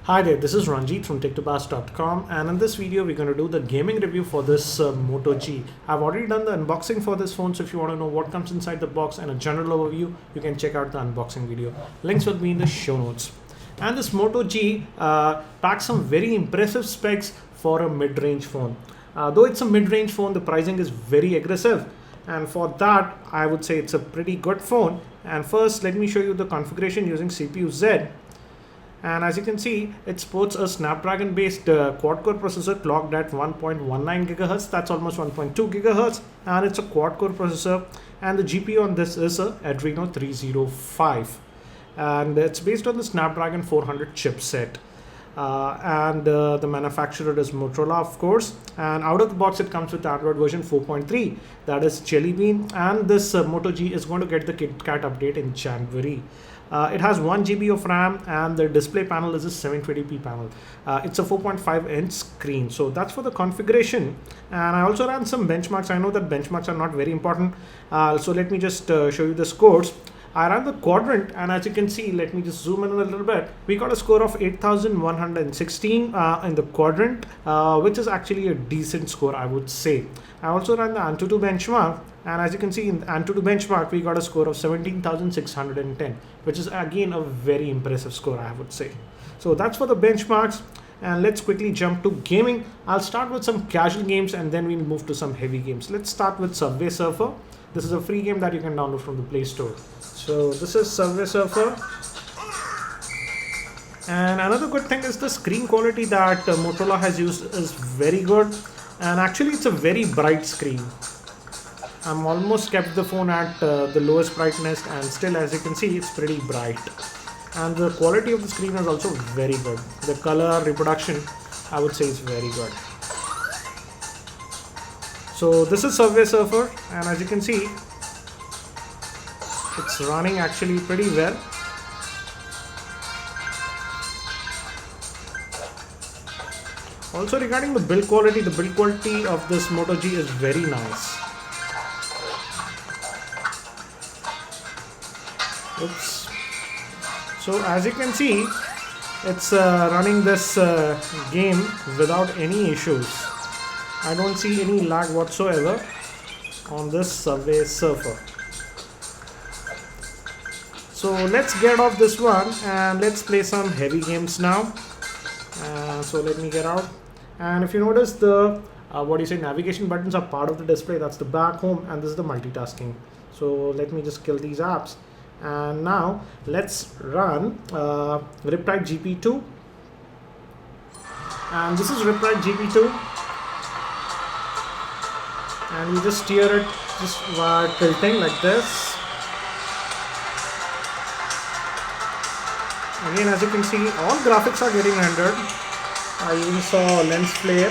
Hi there, this is Ranjit from tech2pass.com, and in this video we're going to do the gaming review for this Moto G. I've already done the unboxing for this phone, so if you want to know what comes inside the box and a general overview, you can check out the unboxing video. Links will be in the show notes. And this Moto G packs some very impressive specs for a mid-range phone. Though it's a mid-range phone, the pricing is very aggressive, and for that I would say it's a pretty good phone. And first let me show you the configuration using CPU Z. And as you can see, it sports a Snapdragon based quad-core processor clocked at 1.19 GHz. That's almost 1.2 GHz, and it's a quad-core processor, and the GPU on this is a Adreno 305, and it's based on the Snapdragon 400 chipset. The manufacturer is Motorola, of course, and out of the box it comes with Android version 4.3, that is Jelly Bean, and this Moto G is going to get the KitKat update in January. It has 1 GB of RAM, and the display panel is a 720p panel. It's a 4.5 inch screen. So that's for the configuration. And I also ran some benchmarks. I know that benchmarks are not very important. So let me just show you the scores. I ran the quadrant, and as you can see, let me just zoom in a little bit. We got a score of 8,116 in the quadrant, which is actually a decent score, I would say. I also ran the Antutu benchmark, and as you can see in the Antutu benchmark, we got a score of 17,610, which is again a very impressive score, I would say. So that's for the benchmarks, and let's quickly jump to gaming. I'll start with some casual games, and then we'll move to some heavy games. Let's start with Subway Surfer. This is a free game that you can download from the Play Store. So this is Subway Surfer. And another good thing is the screen quality that Motorola has used is very good. And actually it's a very bright screen. I'm almost kept the phone at the lowest brightness, and still, as you can see, it's pretty bright. And the quality of the screen is also very good. The color reproduction, I would say, is very good. So this is Subway Surfer, and as you can see, it's running actually pretty well. Also regarding the build quality of this Moto G is very nice. Oops. So as you can see, it's running this game without any issues. I don't see any lag whatsoever on this Subway Surfer. So let's get off this one and let's play some heavy games now. So let me get out. And if you notice, the navigation buttons are part of the display. That's the back, home, and this is the multitasking. So let me just kill these apps. And now let's run Riptide GP2. And this is Riptide GP2. And you just steer it just while tilting like this. Again, as you can see, all graphics are getting rendered. I even saw lens flare.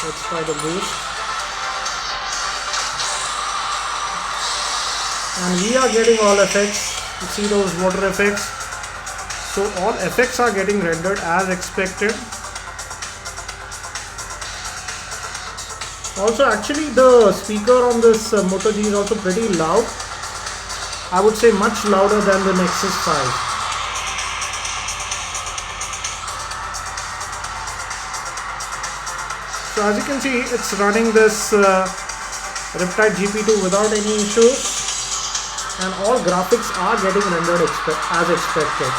Let's try the boost. And we are getting all effects. You see those water effects. So all effects are getting rendered as expected. Also, actually, the speaker on this Moto G is also pretty loud. I would say much louder than the Nexus 5. So as you can see, it's running this Riptide GP2 without any issues, and all graphics are getting rendered as expected.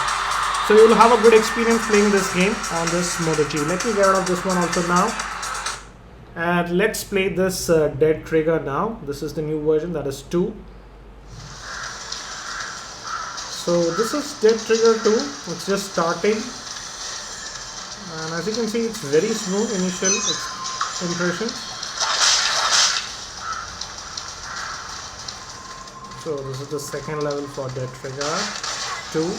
So you'll have a good experience playing this game on this Moto G. Let me get out of this one also now. And let's play this Dead Trigger now. This is the new version, that is 2. So this is Dead Trigger 2. It's just starting. And as you can see, it's very smooth initial impression. So this is the second level for Dead Trigger 2.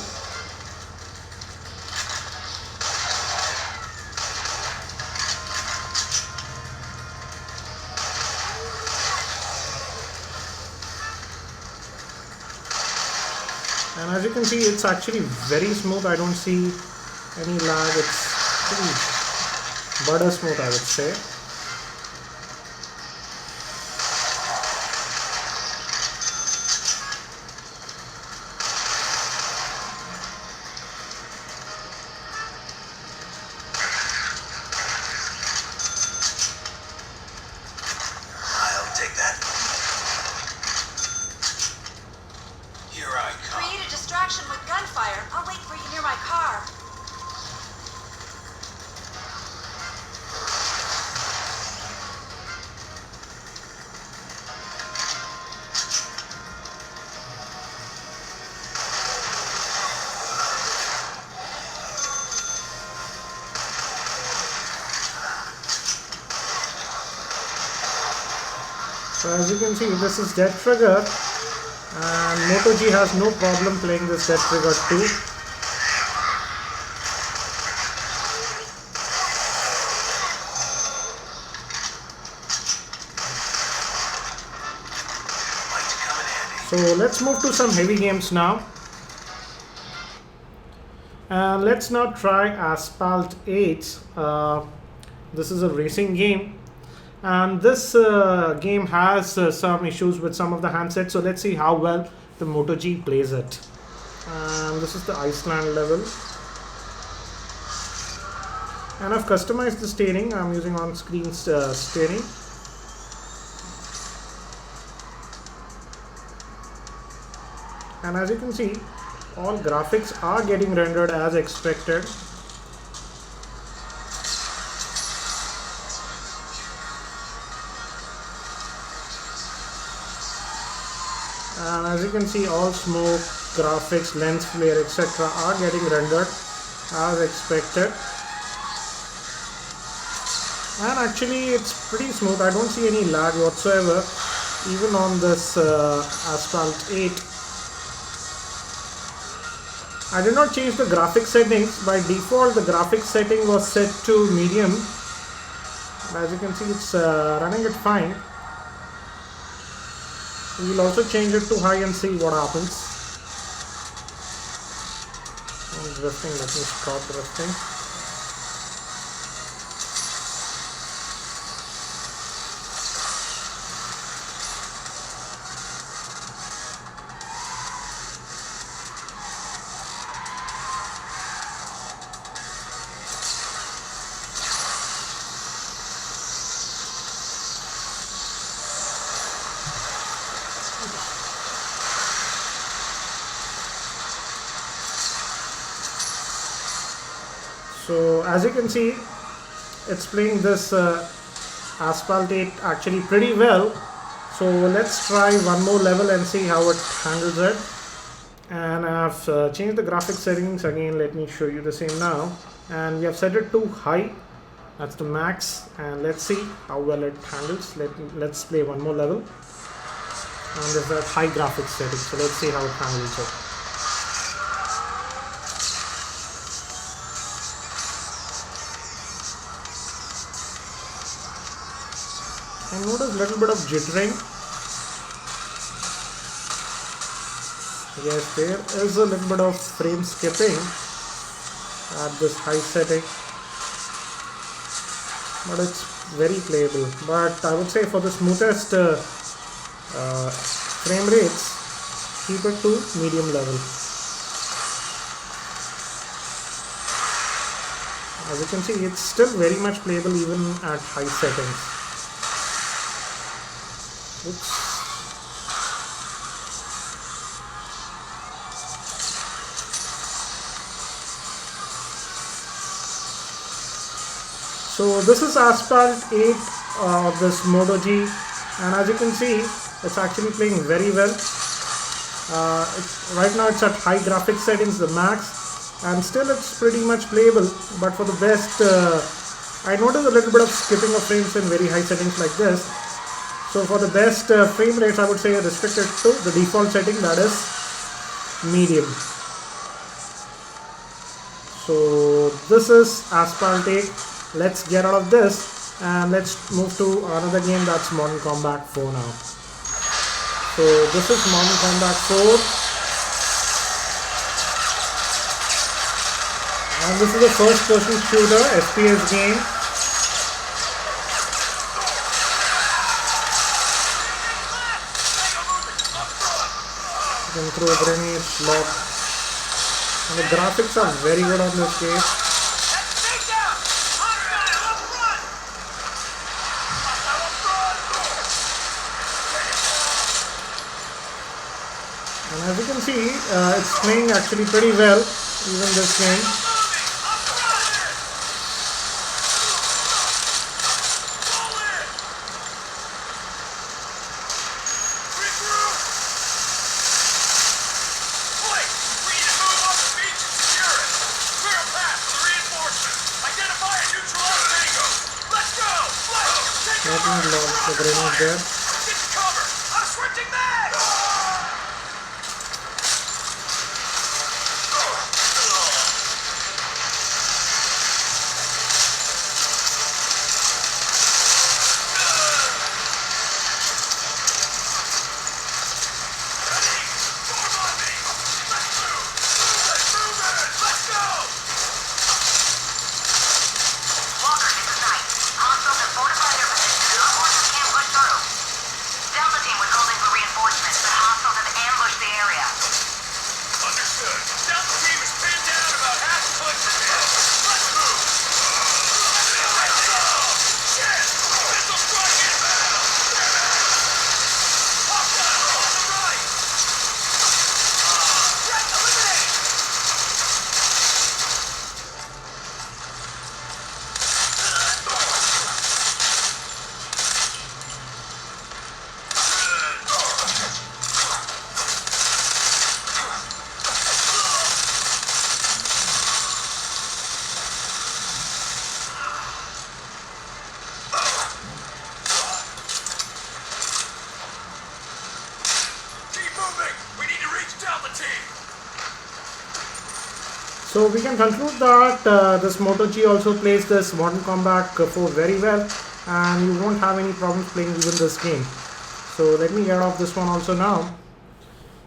And as you can see, it's actually very smooth. I don't see any lag. It's pretty butter smooth, I would say. So as you can see, this is Dead Trigger, and Moto G has no problem playing this Dead Trigger too. So let's move to some heavy games now. Let's now try Asphalt 8. This is a racing game, and this game has some issues with some of the handsets, so let's see how well the Moto G plays it. This is the Iceland level, and I've customized the steering. I'm using on-screen steering. And as you can see, all graphics are getting rendered as expected. And as you can see, all smoke, graphics, lens flare, etc. are getting rendered as expected. And actually it's pretty smooth. I don't see any lag whatsoever even on this Asphalt 8. I did not change the graphics settings. By default the graphics setting was set to medium. As you can see, it's running it fine. We will also change it to high and see what happens. I'm drifting, let me stop drifting. So as you can see, it's playing this Asphalt 8 actually pretty well. So let's try one more level and see how it handles it. And I've changed the graphics settings again. Let me show you the same now. And we have set it to high. That's the max. And let's see how well it handles. Let's play one more level. And this is a high graphics setting. So let's see how it handles it. I noticed a little bit of jittering. Yes, there is a little bit of frame skipping at this high setting, but it's very playable. But I would say for the smoothest frame rates, keep it to medium level. As you can see, it's still very much playable even at high settings. Oops. So this is Asphalt 8 of this Moto G, and as you can see, it's actually playing very well. Right now it's at high graphics settings, the max, and still it's pretty much playable. But for the best, I noticed a little bit of skipping of frames in very high settings like this. So for the best frame rates, I would say restricted to the default setting, that is medium. So this is Asphalt 8. Let's get out of this and let's move to another game, that's Modern Combat 4 now. So this is Modern Combat 4. And this is a first person shooter, FPS game. You can throw grenades, lock, and the graphics are very good on this game. And as you can see, it's playing actually pretty well, even this game. Let me launch the grenade there. So we can conclude that this Moto G also plays this Modern Combat 4 very well, and you won't have any problems playing even this game. So let me get off this one also now.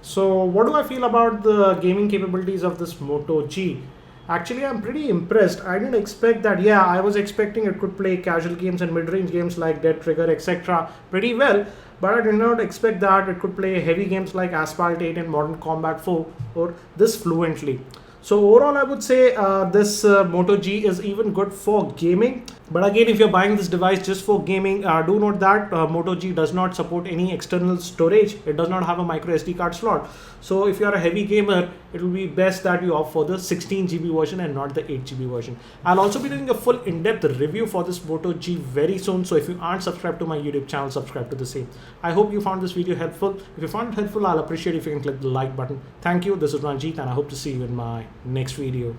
So what do I feel about the gaming capabilities of this Moto G? Actually, I'm pretty impressed. I didn't expect that. Yeah, I was expecting it could play casual games and mid-range games like Dead Trigger, etc. pretty well, but I did not expect that it could play heavy games like Asphalt 8 and Modern Combat 4 or this fluently. So overall, I would say this Moto G is even good for gaming. But again, if you're buying this device just for gaming, do note that Moto G does not support any external storage. It does not have a micro SD card slot. So if you're a heavy gamer, it will be best that you opt for the 16 GB version and not the 8 GB version. I'll also be doing a full in-depth review for this Moto G very soon. So if you aren't subscribed to my YouTube channel, subscribe to the same. I hope you found this video helpful. If you found it helpful, I'll appreciate if you can click the like button. Thank you. This is Ranjit, and I hope to see you in my next video.